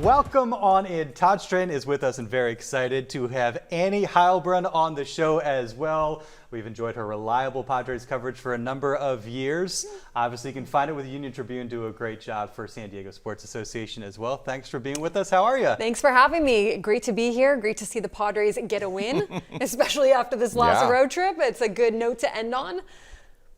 Welcome on in. Todd Stratton is with us and very excited to have Annie Heilbrunn on the show as well. We've enjoyed her reliable Padres coverage for a number of years. Obviously, you can find it with Union Tribune, do a great job for San Diego Sports Association as well. Thanks for being with us. How are you? Thanks for having me. Great to be here. Great to see the Padres get a win, especially after this last road trip. It's a good note to end on.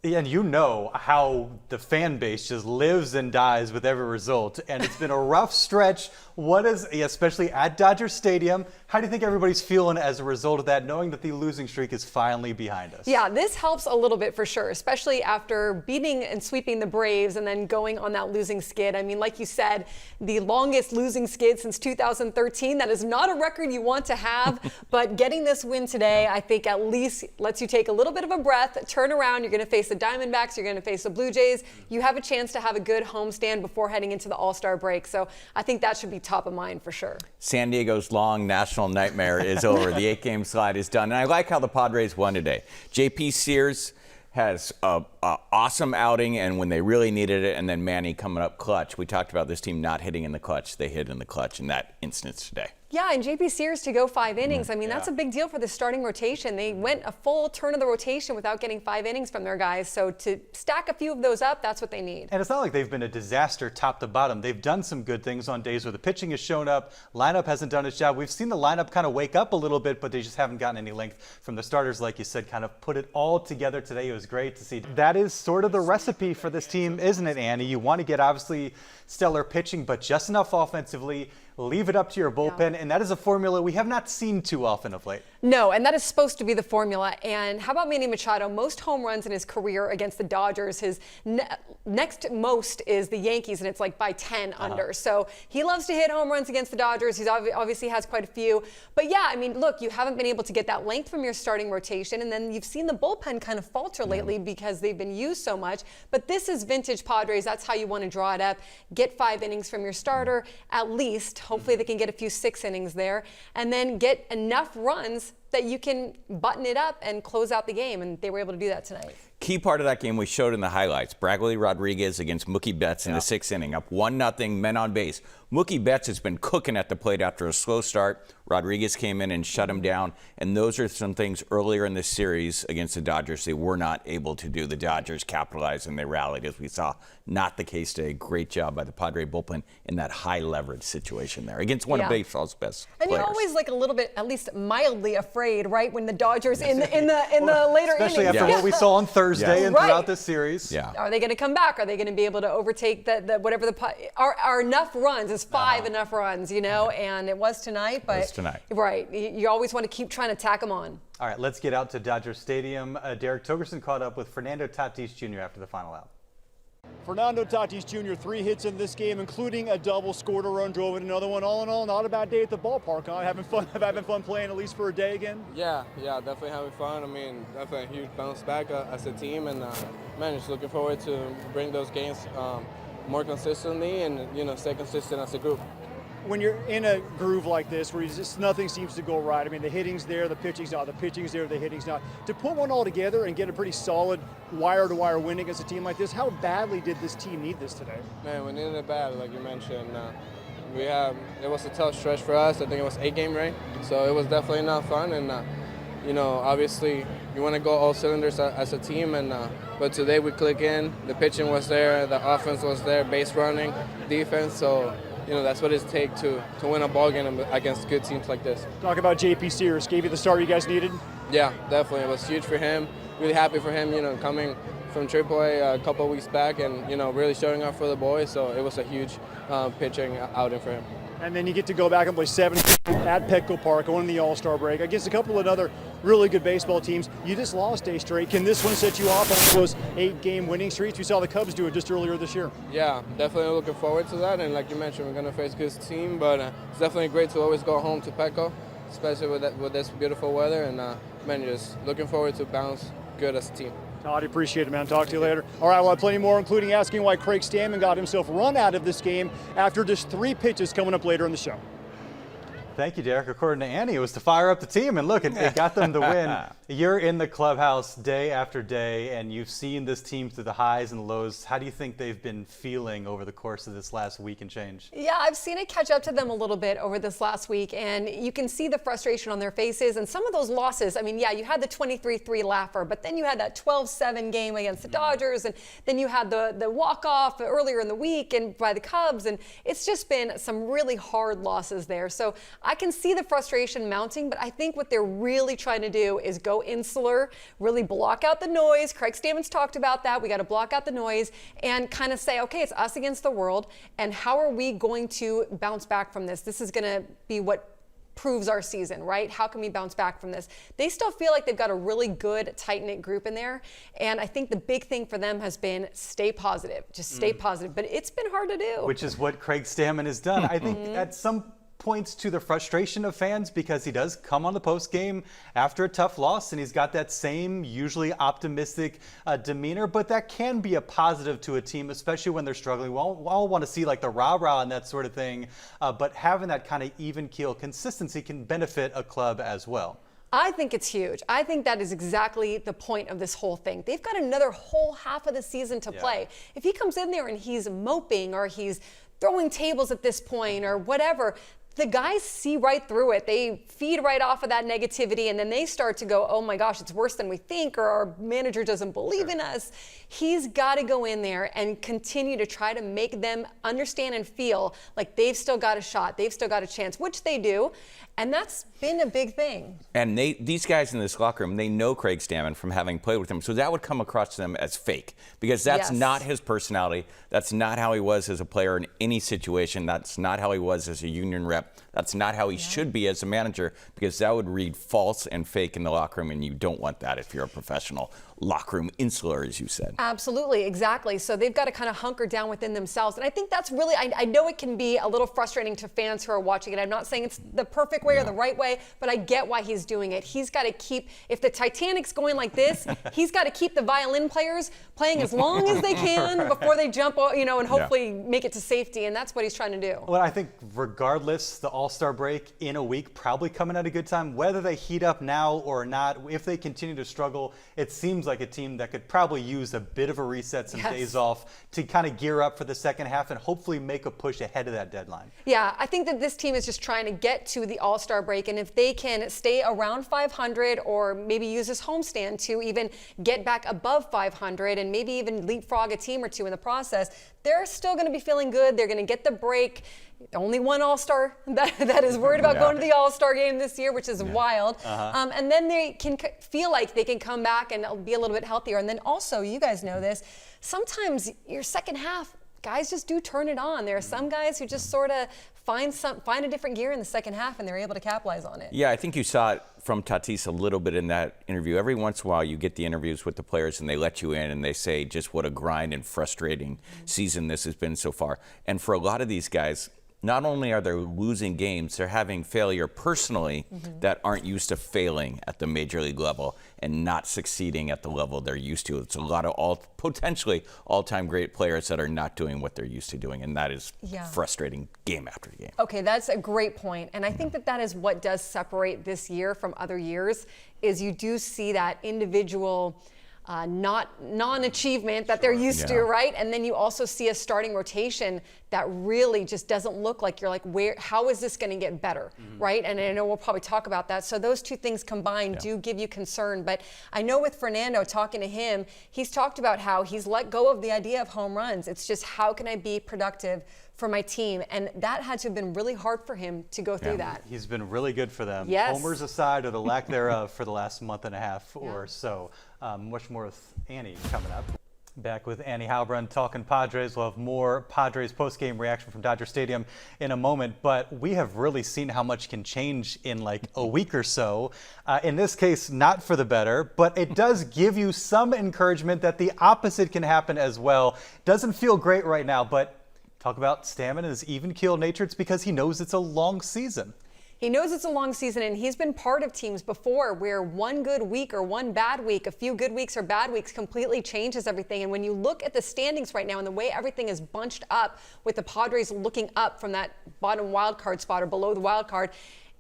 And you know how the fan base just lives and dies with every result. And it's been a rough stretch. Especially at Dodger Stadium, how do you think everybody's feeling as a result of that, knowing that the losing streak is finally behind us? Yeah, this helps a little bit for sure, especially after beating and sweeping the Braves and then going on that losing skid. I mean, like you said, the longest losing skid since 2013. That is not a record you want to have, but getting this win today, I think at least lets you take a little bit of a breath, turn around. You're going to face the Diamondbacks, you're going to face the Blue Jays. You have a chance to have a good homestand before heading into the All-Star break. So I think that should be top of mind for sure. San Diego's long national nightmare is over. The 8-game slide is done. And I like how the Padres won today. J.P. Sears has a awesome outing, and when they really needed it, and then Manny coming up clutch. We talked about this team not hitting in the clutch. They hit in the clutch in that instance today. Yeah, and J.P. Sears to go 5 innings. I mean, that's a big deal for the starting rotation. They went a full turn of the rotation without getting 5 innings from their guys. So to stack a few of those up, that's what they need. And it's not like they've been a disaster top to bottom. They've done some good things on days where the pitching has shown up. Lineup hasn't done its job. We've seen the lineup kind of wake up a little bit, but they just haven't gotten any length from the starters, like you said, kind of put it all together today. It was great to see. That is sort of the recipe for this team, isn't it, Annie? You want to get obviously stellar pitching, but just enough offensively. Leave it up to your bullpen, and that is a formula we have not seen too often of late. No, and that is supposed to be the formula. And how about Manny Machado? Most home runs in his career against the Dodgers. His next most is the Yankees, and it's like by 10 under. So he loves to hit home runs against the Dodgers. He obviously has quite a few. But yeah, I mean, look, you haven't been able to get that length from your starting rotation, and then you've seen the bullpen kind of falter lately because they've been used so much. But this is vintage Padres. That's how you want to draw it up. Get 5 innings from your starter, at least. Hopefully they can get a few 6 innings there, and then get enough runs that you can button it up and close out the game, and they were able to do that tonight. Key part of that game we showed in the highlights. Bradley Rodriguez against Mookie Betts in the 6th inning, up 1-0, men on base. Mookie Betts has been cooking at the plate after a slow start. Rodriguez came in and shut him down, and those are some things earlier in this series against the Dodgers they were not able to do. The Dodgers capitalized and they rallied, as we saw. Not the case today. Great job by the Padre bullpen in that high leverage situation there against one of baseball's best players. You're always like a little bit, at least mildly afraid, right, when the Dodgers in the later innings. Especially after what we saw on Thursday and throughout this series. Yeah. Are they going to come back? Are they going to be able to overtake are enough runs? Is 5 enough runs, you know? And it was tonight. But it was tonight. Right. You always want to keep trying to tack them on. All right, let's get out to Dodger Stadium. Derek Togerson caught up with Fernando Tatis Jr. after the final out. Fernando Tatis Jr., 3 hits in this game, including a double, scored a run, drove in another one. All in all, not a bad day at the ballpark, huh? Having fun playing at least for a day again? Yeah, definitely having fun. I mean, definitely a huge bounce back as a team, and man, just looking forward to bring those games more consistently and, you know, stay consistent as a group. When you're in a groove like this where nothing seems to go right, I mean, the hitting's there, the pitching's not, the pitching's there, the hitting's not. To put one all together and get a pretty solid wire-to-wire win against a team like this, how badly did this team need this today? Man, we needed it bad, like you mentioned. It was a tough stretch for us. I think it was 8 game, right? So it was definitely not fun, and you know, obviously you want to go all cylinders as a team, and but today we click in. The pitching was there, the offense was there, base running, defense. So, you know, that's what it takes to win a ball game against good teams like this. Talk about J.P. Sears. Gave you the start you guys needed? Yeah, definitely. It was huge for him. Really happy for him, you know, coming from AAA a couple of weeks back and, you know, really showing up for the boys. So it was a huge pitching outing for him. And then you get to go back and play 7 at Petco Park, going in the All-Star break against a couple of other really good baseball teams. You just lost a straight. Can this one set you off on those 8-game winning streaks? We saw the Cubs do it just earlier this year. Yeah, definitely looking forward to that. And like you mentioned, we're going to face a good team, but it's definitely great to always go home to Petco, especially with this beautiful weather. And man, just looking forward to bounce good as a team. Todd, appreciate it, man. Talk to you later. All right, we'll have plenty more, including asking why Craig Stammen got himself run out of this game after just 3 pitches coming up later in the show. Thank you, Derek. According to Annie, it was to fire up the team, and look, it got them the win. You're in the clubhouse day after day, and you've seen this team through the highs and lows. How do you think they've been feeling over the course of this last week and change? Yeah, I've seen it catch up to them a little bit over this last week, and you can see the frustration on their faces. And some of those losses, I mean, yeah, you had the 23-3 laugher, but then you had that 12-7 game against the Dodgers, and then you had the walk-off earlier in the week and by the Cubs, and it's just been some really hard losses there. So I can see the frustration mounting, but I think what they're really trying to do is go insular, really block out the noise. Craig Stammen's talked about that. We got to block out the noise and kind of say, okay, it's us against the world, and how are we going to bounce back from this? This is going to be what proves our season, right? How can we bounce back from this? They still feel like they've got a really good, tight-knit group in there, and I think the big thing for them has been stay positive, just stay positive, but it's been hard to do. Which is what Craig Stammen has done. I think at some points to the frustration of fans, because he does come on the post game after a tough loss and he's got that same usually optimistic demeanor, but that can be a positive to a team, especially when they're struggling. We all want to see like the rah-rah and that sort of thing, but having that kind of even keel consistency can benefit a club as well. I think it's huge. I think that is exactly the point of this whole thing. They've got another whole half of the season to play. If he comes in there and he's moping or he's throwing tables at this point or whatever, the guys see right through it. They feed right off of that negativity, and then they start to go, oh my gosh, it's worse than we think, or our manager doesn't believe in us. He's got to go in there and continue to try to make them understand and feel like they've still got a shot, they've still got a chance, which they do. And that's been a big thing. And these guys in this locker room, they know Craig Stammen from having played with him. So that would come across to them as fake, because that's not his personality. That's not how he was as a player in any situation. That's not how he was as a union rep. That's not how he should be as a manager, because that would read false and fake in the locker room, and you don't want that if you're a professional locker room insular, as you said. Absolutely, exactly. So they've got to kind of hunker down within themselves. And I think that's really, I know it can be a little frustrating to fans who are watching it. I'm not saying it's the perfect way or the right way, but I get why he's doing it. He's got to keep, if the Titanic's going like this, he's got to keep the violin players playing as long as they can before they jump, and hopefully make it to safety. And that's what he's trying to do. Well, I think regardless, the All-Star break in a week probably coming at a good time. Whether they heat up now or not, if they continue to struggle, it seems like a team that could probably use a bit of a reset, some days off to kind of gear up for the second half and hopefully make a push ahead of that deadline. Yeah, I think that this team is just trying to get to the All-Star break, and if they can stay around 500 or maybe use this homestand to even get back above 500 and maybe even leapfrog a team or two in the process, they're still going to be feeling good. They're going to get the break. Only one All-Star that is worried about going to the All-Star game this year, which is wild. And then they can feel like they can come back and be a little bit healthier. And then also, you guys know this, sometimes your second half, guys just do turn it on. There are some guys who just sort of find a different gear in the second half, and they're able to capitalize on it. Yeah, I think you saw it from Tatis a little bit in that interview. Every once in a while, you get the interviews with the players, and they let you in, and they say just what a grind and frustrating season this has been so far. And for a lot of these guys, not only are they losing games, they're having failure personally that aren't used to failing at the major league level and not succeeding at the level they're used to. It's a lot of potentially all-time great players that are not doing what they're used to doing, and that is frustrating game after game. Okay, that's a great point. And I think that is what does separate this year from other years, is you do see that individual non-achievement that they're used to, right? And then you also see a starting rotation that really just doesn't look like you're like, how is this going to get better, right? And I know we'll probably talk about that. So those two things combined do give you concern. But I know with Fernando, talking to him, he's talked about how he's let go of the idea of home runs. It's just, how can I be productive for my team? And that had to have been really hard for him to go through that. He's been really good for them. Yes. Homers aside, or the lack thereof, for the last month and a half or so. Much more with Annie coming up. Back with Annie Heilbrunn talking Padres. We'll have more Padres post-game reaction from Dodger Stadium in a moment, but we have really seen how much can change in like a week or so. In this case, not for the better, but it does give you some encouragement that the opposite can happen as well. Doesn't feel great right now, but talk about Stammen and his even-keel nature. It's because he knows it's a long season. He knows it's a long season, and he's been part of teams before where one good week or one bad week, a few good weeks or bad weeks, completely changes everything. And when you look at the standings right now and the way everything is bunched up with the Padres looking up from that bottom wild card spot or below the wild card,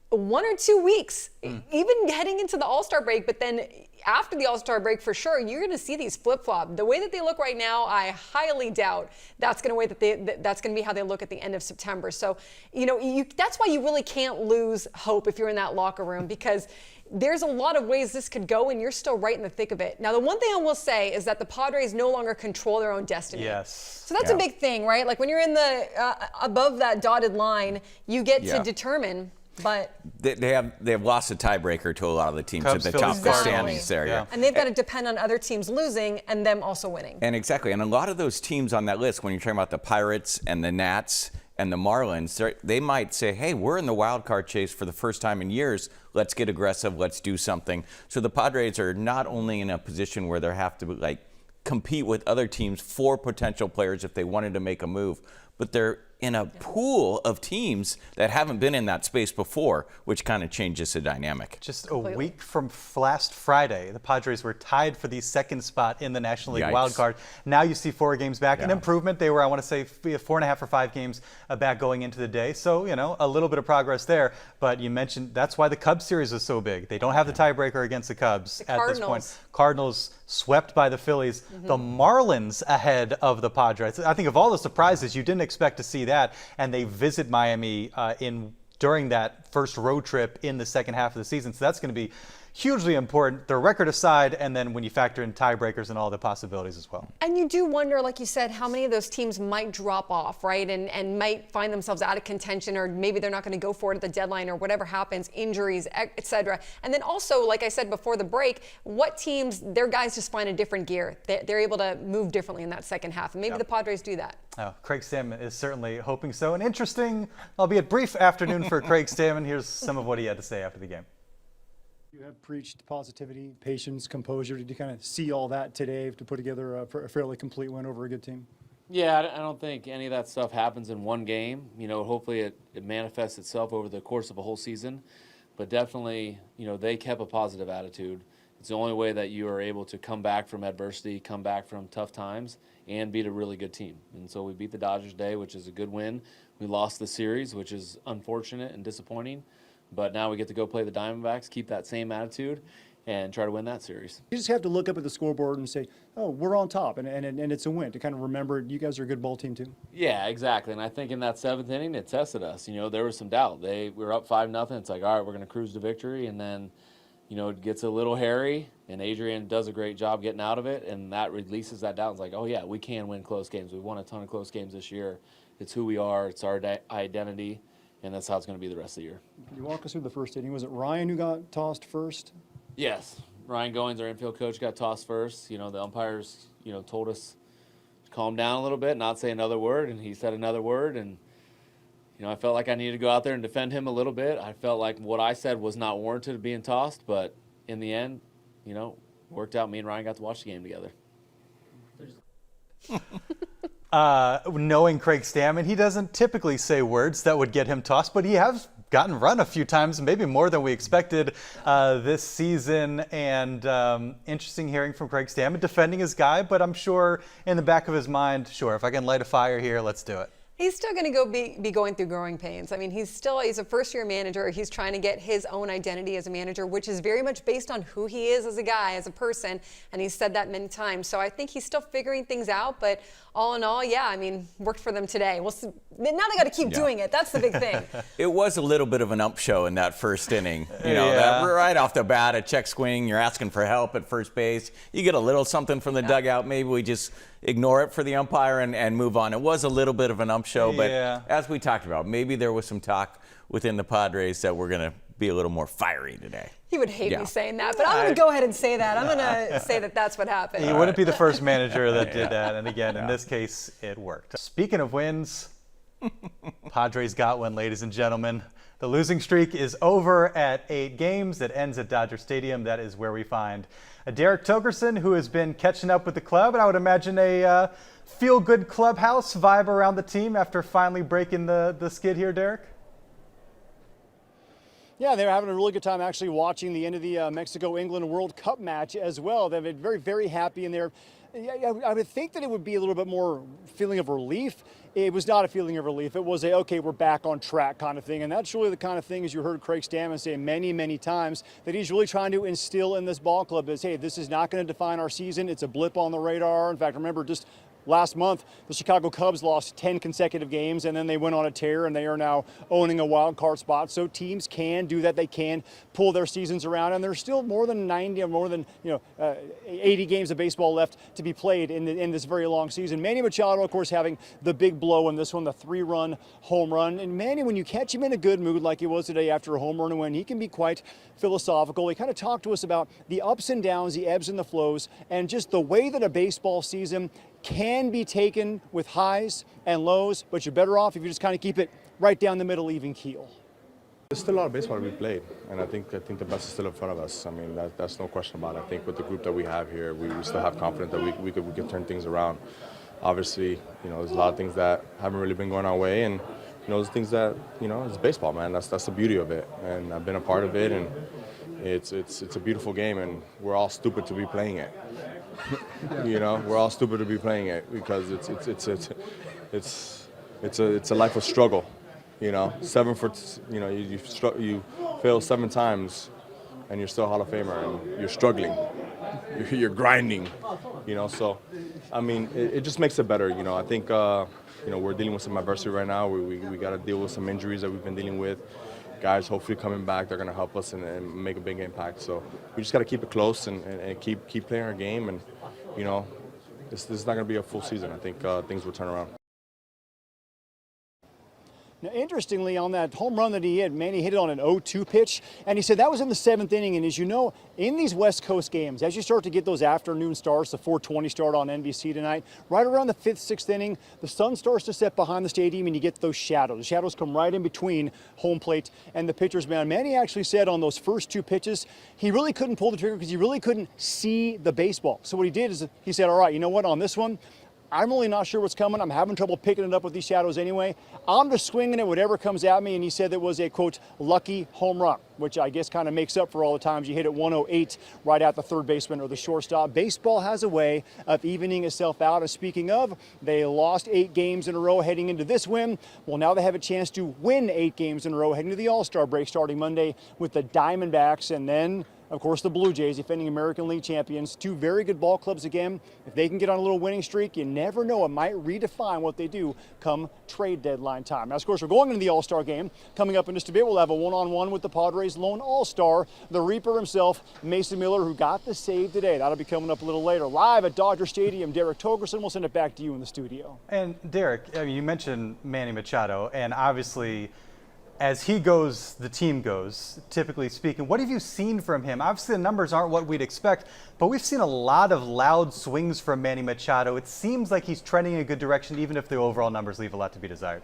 1 or 2 weeks, even heading into the All-Star break. But then after the All-Star break, for sure, you're going to see these flip-flop. The way that they look right now, I highly doubt that's going to be how they look at the end of September. So, that's why you really can't lose hope if you're in that locker room, because there's a lot of ways this could go, and you're still right in the thick of it. Now, the one thing I will say is that the Padres no longer control their own destiny. Yes. So that's a big thing, right? Like when you're in the above that dotted line, you get to determine. But they have lost a tiebreaker to a lot of the teams Cubs, at the top of the Phillies, standings there. yeah. And they've got to depend on other teams losing and them also winning. And exactly. And a lot of those teams on that list, when you're talking about the Pirates and the Nats and the Marlins, they might say, hey, we're in the wild card chase for the first time in years. Let's get aggressive. Let's do something. So the Padres are not only in a position where they have to compete with other teams for potential players if they wanted to make a move, but they're in a pool of teams that haven't been in that space before, which kind of changes the dynamic. Just a week from last Friday, the Padres were tied for the second spot in the National League wild card. Now you see 4 games back. An improvement. They were, I want to say, 4.5 or 5 games back going into the day. So, a little bit of progress there. But you mentioned that's why the Cubs series is so big. They don't have the tiebreaker against the Cubs at this point. Cardinals swept by the Phillies. The Marlins ahead of the Padres. I think of all the surprises, you didn't expect to see that. And they visit Miami during that first road trip in the second half of the season. So that's going to be hugely important, their record aside, and then when you factor in tiebreakers and all the possibilities as well. And you do wonder, like you said, how many of those teams might drop off, right? And might find themselves out of contention, or maybe they're not going to go for it at the deadline, or whatever happens, injuries, etc. And then also, like I said before the break, what teams, their guys just find a different gear. They're able to move differently in that second half. And maybe the Padres do that. Oh, Craig Stammen is certainly hoping so. An interesting, albeit brief afternoon for Craig Stammen. Here's some of what he had to say after the game. You have preached positivity, patience, composure. Did you kind of see all that today to put together a fairly complete win over a good team? Yeah, I don't think any of that stuff happens in one game. Hopefully it manifests itself over the course of a whole season. But definitely, they kept a positive attitude. It's the only way that you are able to come back from adversity, come back from tough times, and beat a really good team. And so we beat the Dodgers today, which is a good win. We lost the series, which is unfortunate and disappointing. But now we get to go play the Diamondbacks, keep that same attitude, and try to win that series. You just have to look up at the scoreboard and say, oh, we're on top, and it's a win, to kind of remember you guys are a good ball team too. Yeah, exactly. And I think in that 7th inning, it tested us. There was some doubt. We were up 5-0. It's like, all right, we're going to cruise to victory. And then, it gets a little hairy, and Adrian does a great job getting out of it, and that releases that doubt. It's like, oh, yeah, we can win close games. We've won a ton of close games this year. It's who we are. It's our identity. And that's how it's going to be the rest of the year. Can you walk us through the first inning? Was it Ryan who got tossed first? Yes. Ryan Goins, our infield coach, got tossed first. The umpires, told us to calm down a little bit, not say another word, and he said another word. And, I felt like I needed to go out there and defend him a little bit. I felt like what I said was not warranted of being tossed, but in the end, worked out. Me and Ryan got to watch the game together. Knowing Craig Stammen, he doesn't typically say words that would get him tossed, but he has gotten run a few times, maybe more than we expected this season. And interesting hearing from Craig Stammen defending his guy, but I'm sure in the back of his mind, sure, if I can light a fire here, let's do it. He's still going to be going through growing pains. I mean, he's a first-year manager. He's trying to get his own identity as a manager, which is very much based on who he is as a guy, as a person, and he's said that many times. So I think he's still figuring things out, but all in all, yeah, I mean, worked for them today. We'll see. Now they got to keep doing it. That's the big thing. It was a little bit of an ump show in that first inning. That right off the bat, a check swing, you're asking for help at first base. You get a little something from the dugout. Maybe we just ignore it for the umpire and move on. It was a little bit of an ump show, but as we talked about, maybe there was some talk within the Padres that we're going to be a little more fiery today. He would hate me saying that, but I'm going to go ahead and say that. I'm going to say that that's what happened. He wouldn't be the first manager that did that. And again, in this case, it worked. Speaking of wins, Padres got one, ladies and gentlemen. The losing streak is over at 8 games. It ends at Dodger Stadium. That is where we find Derek Togerson, who has been catching up with the club, and I would imagine a feel-good clubhouse vibe around the team after finally breaking the skid here, Derek. Yeah, they're having a really good time actually watching the end of the Mexico-England World Cup match as well. They've been very, very happy in there. I would think that it would be a little bit more feeling of relief it was not a feeling of relief. It was a, okay, we're back on track kind of thing. And that's really the kind of thing, as you heard Craig Stammen say many, many times, that he's really trying to instill in this ball club is, hey, this is not going to define our season. It's a blip on the radar. In fact, remember just last month, the Chicago Cubs lost 10 consecutive games, and then they went on a tear, and they are now owning a wild card spot. So teams can do that. They can pull their seasons around, and there's still more than 90 or more than 80 games of baseball left to be played in this very long season. Manny Machado, of course, having the big blow in this one, the 3-run home run. And Manny, when you catch him in a good mood like he was today after a home run win, he can be quite philosophical. He kind of talked to us about the ups and downs, the ebbs and the flows, and just the way that a baseball season can be taken with highs and lows, but you're better off if you just kind of keep it right down the middle, even keel. There's still a lot of baseball to be played, and I think the best is still in front of us. I mean, that's no question about it. I think with the group that we have here, we still have confidence that we can turn things around. Obviously, there's a lot of things that haven't really been going our way, and there's things that it's baseball, man. That's the beauty of it, and I've been a part of it, and it's a beautiful game, and we're all stupid to be playing it. We're all stupid to be playing it because it's a life of struggle. You fail 7 times, and you're still a Hall of Famer, and you're struggling, you're grinding. So I mean, it just makes it better. I think we're dealing with some adversity right now. We got to deal with some injuries that we've been dealing with. Guys hopefully coming back, they're going to help us and make a big impact. So we just got to keep it close and keep playing our game. And, this is not going to be a full season. I think things will turn around. Now, interestingly, on that home run that he hit, Manny hit it on an 0-2 pitch, and he said that was in the 7th inning. And as you know, in these West Coast games, as you start to get those afternoon starts, the 4:20 start on NBC tonight, right around the 5th, 6th inning, the sun starts to set behind the stadium, and you get those shadows. The shadows come right in between home plate and the pitcher's mound. Manny actually said on those first 2 pitches, he really couldn't pull the trigger because he really couldn't see the baseball. So what he did is he said, all right, you know what, on this one, I'm really not sure what's coming. I'm having trouble picking it up with these shadows anyway. I'm just swinging at whatever comes at me. And he said that was a, quote, lucky home run, which I guess kind of makes up for all the times you hit it 108 right at the third baseman or the shortstop. Baseball has a way of evening itself out. And speaking of, they lost 8 games in a row heading into this win. Well, now they have a chance to win 8 games in a row heading to the All-Star break starting Monday with the Diamondbacks, and then of course, the Blue Jays, defending American League champions. 2 very good ball clubs again. If they can get on a little winning streak, you never know. It might redefine what they do come trade deadline time. Now, of course, we're going into the All-Star game. Coming up in just a bit, we'll have a one-on-one with the Padres' lone All-Star, the Reaper himself, Mason Miller, who got the save today. That'll be coming up a little later. Live at Dodger Stadium, Derek Togerson. We'll send it back to you in the studio. And Derek, you mentioned Manny Machado, and obviously, as he goes, the team goes, typically speaking. What have you seen from him? Obviously, the numbers aren't what we'd expect, but we've seen a lot of loud swings from Manny Machado. It seems like he's trending in a good direction, even if the overall numbers leave a lot to be desired.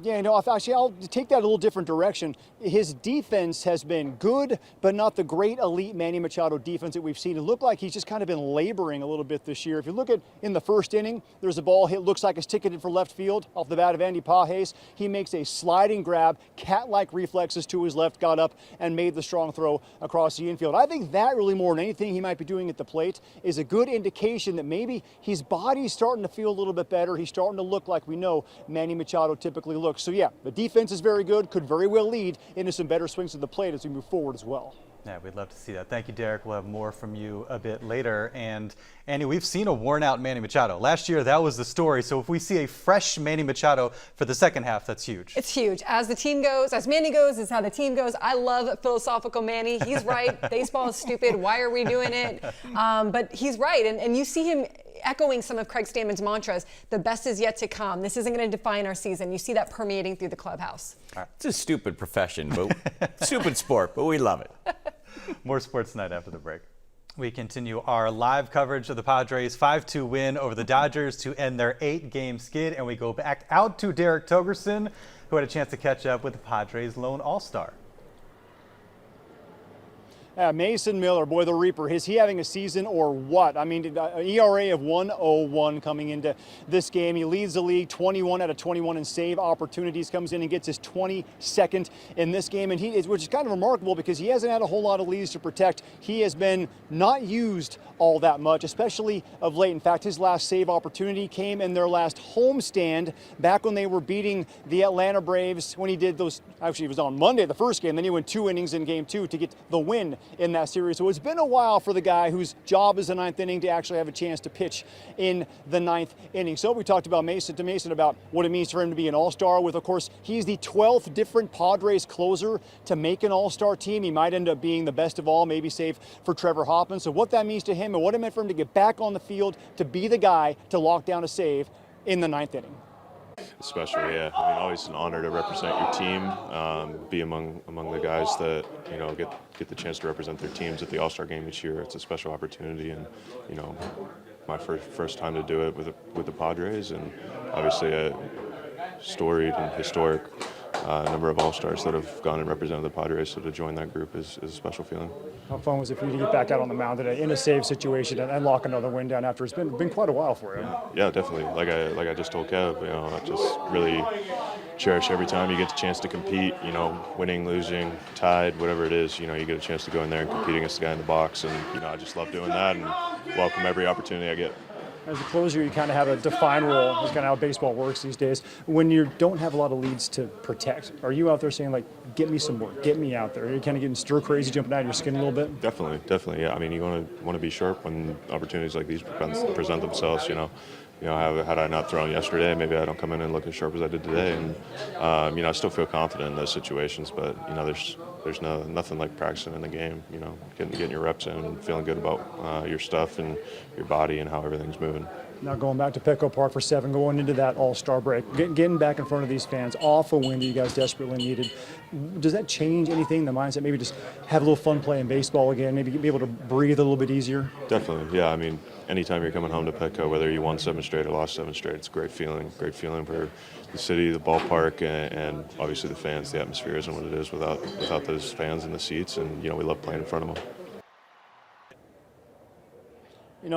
Yeah, actually, I'll take that a little different direction. His defense has been good, but not the great elite Manny Machado defense that we've seen. It looked like he's just kind of been laboring a little bit this year. If you look at in the first inning, there's a ball hit, looks like it's ticketed for left field off the bat of Andy Pages. He makes a sliding grab, cat-like reflexes to his left, got up and made the strong throw across the infield. I think that really more than anything he might be doing at the plate is a good indication that maybe his body's starting to feel a little bit better. He's starting to look like we know Manny Machado typically looks. So yeah, the defense is very good, could very well lead into some better swings to the plate as we move forward as well. Yeah, we'd love to see that. Thank you, Derek. We'll have more from you a bit later. And Andy, we've seen a worn-out Manny Machado. Last year, that was the story. So if we see a fresh Manny Machado for the second half, that's huge. It's huge. As the team goes, as Manny goes, is how the team goes. I love philosophical Manny. He's right. Baseball is stupid. Why are we doing it? But he's right. And you see him echoing some of Craig Stammen's mantras. The best is yet to come. This isn't going to define our season. You see that permeating through the clubhouse. It's a stupid profession, but stupid sport, but we love it. More sports tonight after the break. We continue our live coverage of the Padres' 5-2 win over the Dodgers to end their 8-game skid, and we go back out to Derek Togerson, who had a chance to catch up with the Padres' lone All-Star. Mason Miller, boy, the Reaper, is he having a season or what? I mean, an ERA of 1.01 coming into this game. He leads the league 21 out of 21 in save opportunities, comes in and gets his 22nd in this game, and which is kind of remarkable because he hasn't had a whole lot of leads to protect. He has been not used all that much, especially of late. In fact, his last save opportunity came in their last homestand back when they were beating the Atlanta Braves when he did those. Actually, it was on Monday, the first game. Then he went 2 innings in game 2 to get the win in that series. So it's been a while for the guy whose job is the 9th inning to actually have a chance to pitch in the 9th inning. So we talked about Mason about what it means for him to be an all-star with, of course, he's the 12th different Padres closer to make an all-star team. He might end up being the best of all, maybe save for Trevor Hoffman. So what that means to him and what it meant for him to get back on the field to be the guy to lock down a save in the 9th inning. Especially, yeah. I mean, always an honor to represent your team, be among the guys that get the chance to represent their teams at the All-Star game each year. It's a special opportunity, and my first time to do it with the Padres, and obviously a storied and historic number of All-Stars that have gone and represented the Padres. So to join that group is a special feeling. How fun was it for you to get back out on the mound today in a save situation and lock another win down after it's been quite a while for you? Yeah, definitely. Like I just told Kev, I just really cherish every time you get the chance to compete. Winning, losing, tied, whatever it is. You get a chance to go in there and compete against the guy in the box, and I just love doing that and welcome every opportunity I get. As a closer, you kind of have a defined role. That's kind of how baseball works these days. When you don't have a lot of leads to protect, are you out there saying, like, get me some work, get me out there? Are you kind of getting stir crazy, jumping out of your skin a little bit? Definitely, yeah. I mean, you want to be sharp when opportunities like these present themselves, had I not thrown yesterday, maybe I don't come in and look as sharp as I did today. And, I still feel confident in those situations, but, there's nothing like practicing in the game, getting your reps in and feeling good about your stuff and your body and how everything's moving. Now going back to Petco Park for 7, going into that All-Star break, getting back in front of these fans, off a win that you guys desperately needed. Does that change anything, the mindset? Maybe just have a little fun playing baseball again, maybe be able to breathe a little bit easier? Definitely, yeah. I mean, anytime you're coming home to Petco, whether you won 7 straight or lost 7 straight, it's a great feeling for the city, the ballpark, and obviously the fans. The atmosphere isn't what it is without those fans in the seats, and we love playing in front of them.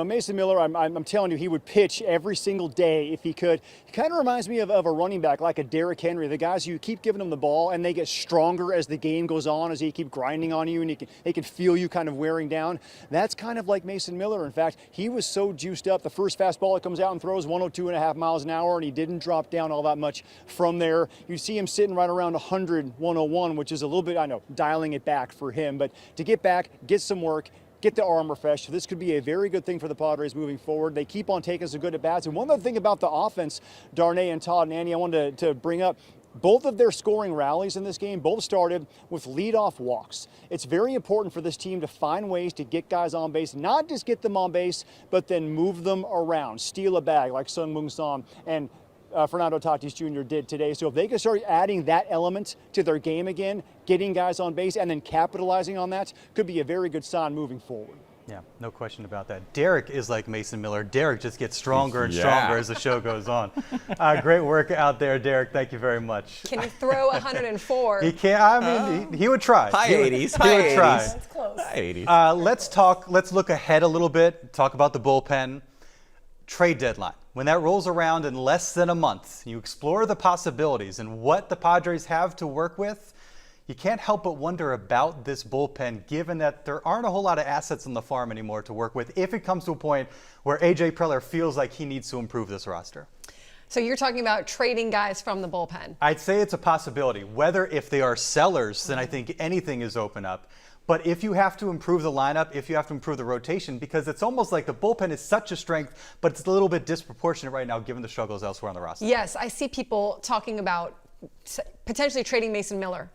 Mason Miller, I'm telling you, he would pitch every single day if he could. He kind of reminds me of a running back like a Derrick Henry, the guys you keep giving them the ball and they get stronger as the game goes on, as they keep grinding on you and they can feel you kind of wearing down. That's kind of like Mason Miller. In fact, he was so juiced up. The first fastball that comes out and throws 102.5 miles an hour, and he didn't drop down all that much from there. You see him sitting right around 100, 101, which is a little bit, I know, dialing it back for him. But to get back, get some work, get the arm refreshed. This could be a very good thing for the Padres moving forward. They keep on taking some good at-bats. And one other thing about the offense, Darnay and Todd and Andy, I wanted to bring up, both of their scoring rallies in this game both started with leadoff walks. It's very important for this team to find ways to get guys on base, not just get them on base, but then move them around, steal a bag like Sung Moong Sam and Fernando Tatis Jr. did today. So if they can start adding that element to their game again, getting guys on base and then capitalizing on that, could be a very good sign moving forward. Yeah, no question about that. Derek is like Mason Miller. Derek just gets stronger and stronger as the show goes on. Great work out there, Derek. Thank you very much. Can you throw 104? He can't. I mean, he would try. High 80s. He would try. That's close. High 80s. Let's look ahead a little bit. Talk about the bullpen. Trade deadline. When that rolls around in less than a month, you explore the possibilities and what the Padres have to work with. You can't help but wonder about this bullpen, given that there aren't a whole lot of assets on the farm anymore to work with if it comes to a point where A.J. Preller feels like he needs to improve this roster. So you're talking about trading guys from the bullpen? I'd say it's a possibility. Whether if they are sellers, then I think anything is open up. But if you have to improve the lineup, if you have to improve the rotation, because it's almost like the bullpen is such a strength, but it's a little bit disproportionate right now given the struggles elsewhere on the roster. Yes, I see people talking about potentially trading Mason Miller.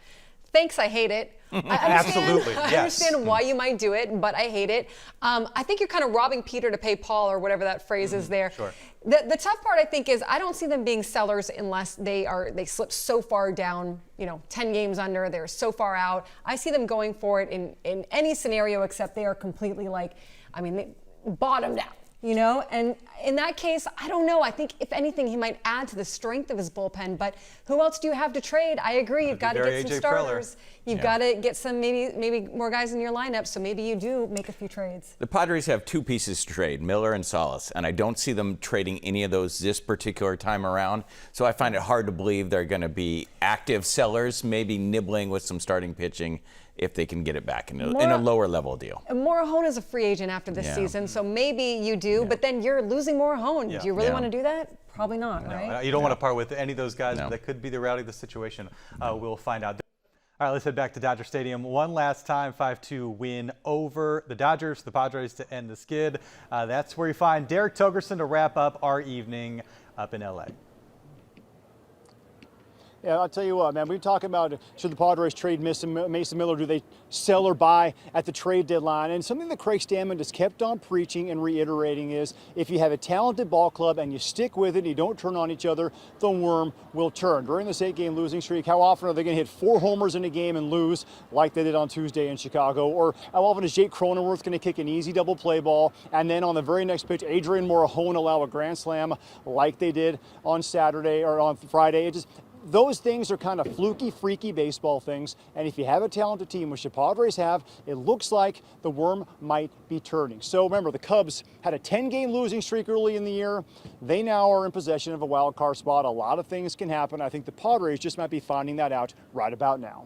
Thanks, I hate it. Absolutely, yes. I understand why you might do it, but I hate it. I think you're kind of robbing Peter to pay Paul, or whatever that phrase is there. Sure. The tough part, I think, is I don't see them being sellers unless they slip so far down, 10 games under, they're so far out. I see them going for it in any scenario except they are completely they bottomed out. You know, and in that case, I don't know. I think if anything, he might add to the strength of his bullpen. But who else do you have to trade? I agree. You've got to get some starters. You've got to get some maybe more guys in your lineup. So maybe you do make a few trades. The Padres have 2 pieces to trade, Miller and Salas, and I don't see them trading any of those this particular time around. So I find it hard to believe they're going to be active sellers, maybe nibbling with some starting pitching if they can get it back in a lower level deal. Morahone is a free agent after this season, so maybe you do, but then you're losing Morahone. Do you really want to do that? Probably not, right? You don't want to part with any of those guys, but that could be the reality of the situation. We'll find out. All right, let's head back to Dodger Stadium. One last time, 5-2 win over the Dodgers, the Padres to end the skid. That's where you find Derek Togerson to wrap up our evening up in L.A. Yeah, I'll tell you what, man, we're talking about should the Padres trade Mason Miller, do they sell or buy at the trade deadline? And something that Craig Stammen has kept on preaching and reiterating is if you have a talented ball club and you stick with it and you don't turn on each other, the worm will turn. During this 8-game losing streak, how often are they going to hit 4 homers in a game and lose like they did on Tuesday in Chicago? Or how often is Jake Cronenworth going to kick an easy double play ball and then on the very next pitch, Adrian Morahone allow a grand slam like they did on Saturday or on Friday? Those things are kind of fluky, freaky baseball things, and if you have a talented team, which the Padres have, it looks like the worm might be turning. So remember, the Cubs had a 10-game losing streak early in the year. They now are in possession of a wild card spot. A lot of things can happen. I think the Padres just might be finding that out right about now.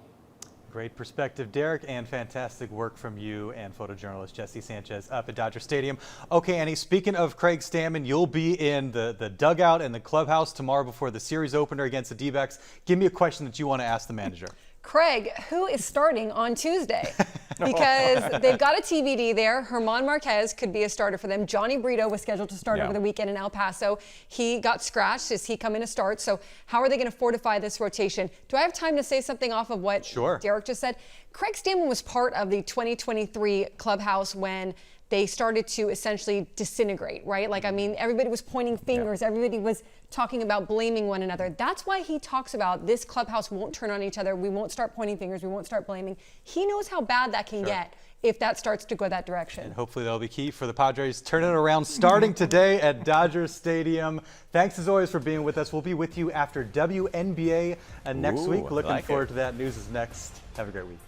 Great perspective, Derek, and fantastic work from you and photojournalist Jesse Sanchez up at Dodger Stadium. Okay, Annie, speaking of Craig Stammen, you'll be in the dugout and the clubhouse tomorrow before the series opener against the D-backs. Give me a question that you want to ask the manager. Craig, who is starting on Tuesday? Because they've got a TBD there. Herman Marquez could be a starter for them. Johnny Brito was scheduled to start over the weekend in El Paso. He got scratched. Is he coming to start? So how are they going to fortify this rotation? Do I have time to say something off of what Derek just said? Craig Stammen was part of the 2023 clubhouse when they started to essentially disintegrate, right? Like, I mean, everybody was pointing fingers. Everybody was talking about blaming one another. That's why he talks about this clubhouse won't turn on each other. We won't start pointing fingers. We won't start blaming. He knows how bad that can get if that starts to go that direction. And hopefully that'll be key for the Padres. Turn it around starting today at Dodger Stadium. Thanks as always for being with us. We'll be with you after WNBA next week. Looking forward to that. News is next. Have a great week.